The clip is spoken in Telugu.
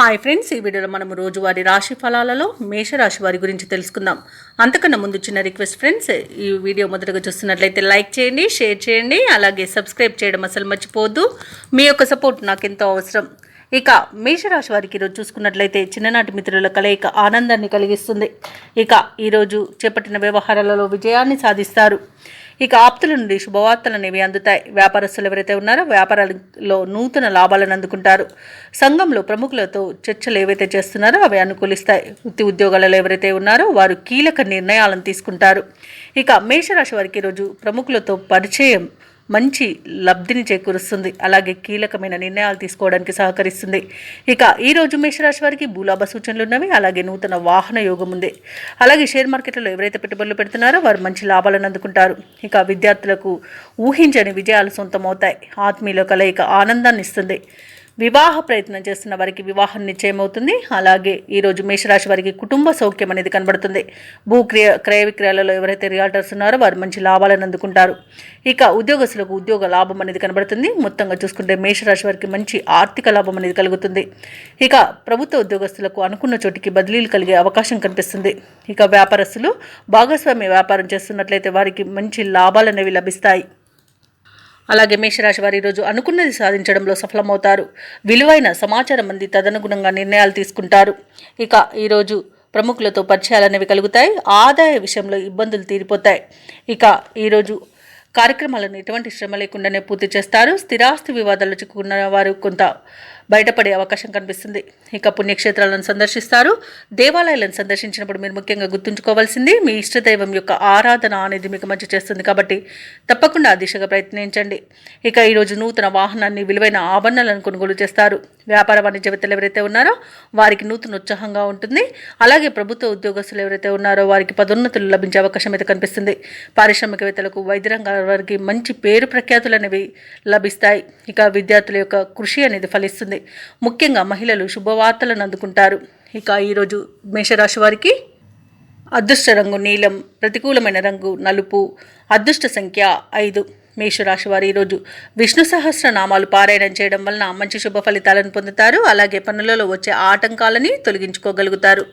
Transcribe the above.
హాయ్ ఫ్రెండ్స్, ఈ వీడియోలో మనం రోజువారీ రాశి ఫలాలలో మేషరాశి వారి గురించి తెలుసుకుందాం. అంతకన్నా ముందు చిన్న రిక్వెస్ట్ ఫ్రెండ్స్, ఈ వీడియో మొదటగా చూస్తున్నట్లయితే లైక్ చేయండి, షేర్ చేయండి, అలాగే సబ్స్క్రైబ్ చేయడం అసలు మర్చిపోవద్దు. మీ యొక్క సపోర్ట్ నాకు ఎంతో అవసరం. ఇక మేషరాశి వారికి ఈరోజు చూసుకున్నట్లయితే చిన్ననాటి మిత్రుల కలయిక ఆనందాన్ని కలిగిస్తుంది. ఇక ఈరోజు చేపట్టిన వ్యవహారాలలో విజయాన్ని సాధిస్తారు. ఇక ఆప్తుల నుండి శుభవార్తలు అనేవి అందుతాయి. వ్యాపారస్తులు ఎవరైతే ఉన్నారో వ్యాపారాలలో నూతన లాభాలను అందుకుంటారు. సంఘంలో ప్రముఖులతో చర్చలు ఏవైతే చేస్తున్నారో అవి అనుకూలిస్తాయి. వృత్తి ఉద్యోగాలలో ఎవరైతే ఉన్నారో వారు కీలక నిర్ణయాలను తీసుకుంటారు. ఇక మేషరాశి వారికి ఈరోజు ప్రముఖులతో పరిచయం మంచి లబ్ధిని చేకూరుస్తుంది. అలాగే కీలకమైన నిర్ణయాలు తీసుకోవడానికి సహకరిస్తుంది. ఇక ఈరోజు మేషరాశి వారికి భూలాభ సూచనలు ఉన్నవి. అలాగే నూతన వాహన యోగం ఉంది. అలాగే షేర్ మార్కెట్లో ఎవరైతే పెట్టుబడులు పెడుతున్నారో వారు మంచి లాభాలను అందుకుంటారు. ఇక విద్యార్థులకు ఊహించని విజయాలు సొంతమవుతాయి. ఆత్మీయుల కలయిక ఆనందాన్ని ఇస్తుంది. వివాహ ప్రయత్నం చేస్తున్న వారికి వివాహం నిశ్చయమవుతుంది. అలాగే ఈరోజు మేషరాశి వారికి కుటుంబ సౌఖ్యం అనేది కనబడుతుంది. క్రయ విక్రయాలలో ఎవరైతే రియాల్టర్స్ ఉన్నారో వారు మంచి లాభాలను అందుకుంటారు. ఇక ఉద్యోగస్తులకు ఉద్యోగ లాభం అనేది కనబడుతుంది. మొత్తంగా చూసుకుంటే మేషరాశి వారికి మంచి ఆర్థిక లాభం అనేది కలుగుతుంది. ఇక ప్రభుత్వ ఉద్యోగస్తులకు అనుకున్న చోటికి బదిలీలు కలిగే అవకాశం కనిపిస్తుంది. ఇక వ్యాపారస్తులు భాగస్వామ్య వ్యాపారం చేస్తున్నట్లయితే వారికి మంచి లాభాలు అనేవి లభిస్తాయి. అలాగే మేషరాశి వారు ఈరోజు అనుకున్నది సాధించడంలో సఫలమవుతారు. విలువైన సమాచారం అంది తదనుగుణంగా నిర్ణయాలు తీసుకుంటారు. ఇక ఈరోజు ప్రముఖులతో పరిచయాలు అనేవి కలుగుతాయి. ఆదాయ విషయంలో ఇబ్బందులు తీరిపోతాయి. ఇక ఈరోజు కార్యక్రమాలను ఎటువంటి శ్రమ లేకుండానే పూర్తి చేస్తారు. స్థిరాస్తి వివాదాల్లో చిక్కుకున్న వారు కొంత బయటపడే అవకాశం కనిపిస్తుంది. ఇక పుణ్యక్షేత్రాలను సందర్శిస్తారు. దేవాలయాలను సందర్శించినప్పుడు మీరు ముఖ్యంగా గుర్తుంచుకోవాల్సింది మీ ఇష్టదైవం యొక్క ఆరాధన అనేది మీకు మంచి చేస్తుంది. కాబట్టి తప్పకుండా ఆ దిశగా ప్రయత్నించండి. ఇక ఈరోజు నూతన వాహనాన్ని విలువైన ఆభరణాలను కొనుగోలు చేస్తారు. వ్యాపార వాణిజ్యవేత్తలు ఎవరైతే ఉన్నారో వారికి నూతన ఉత్సాహంగా ఉంటుంది. అలాగే ప్రభుత్వ ఉద్యోగస్తులు ఎవరైతే ఉన్నారో వారికి పదోన్నతులు లభించే అవకాశం అయితే కనిపిస్తుంది. పారిశ్రామికవేత్తలకు వైద్య రంగాల వారికి మంచి పేరు ప్రఖ్యాతులు అనేవి లభిస్తాయి. ఇక విద్యార్థుల యొక్క కృషి అనేది ఫలిస్తుంది. ముఖ్యంగా మహిళలు శుభవార్తలను అందుకుంటారు. ఇక ఈరోజు మేషరాశి వారికి అదృష్ట రంగు నీలం, ప్రతికూలమైన రంగు నలుపు, అదృష్ట సంఖ్య 5. మేషరాశి వారు ఈరోజు విష్ణు సహస్రనామాలు పారాయణం చేయడం వలన మంచి శుభ ఫలితాలను పొందుతారు. అలాగే పనులలో వచ్చే ఆటంకాలని తొలగించుకోగలుగుతారు.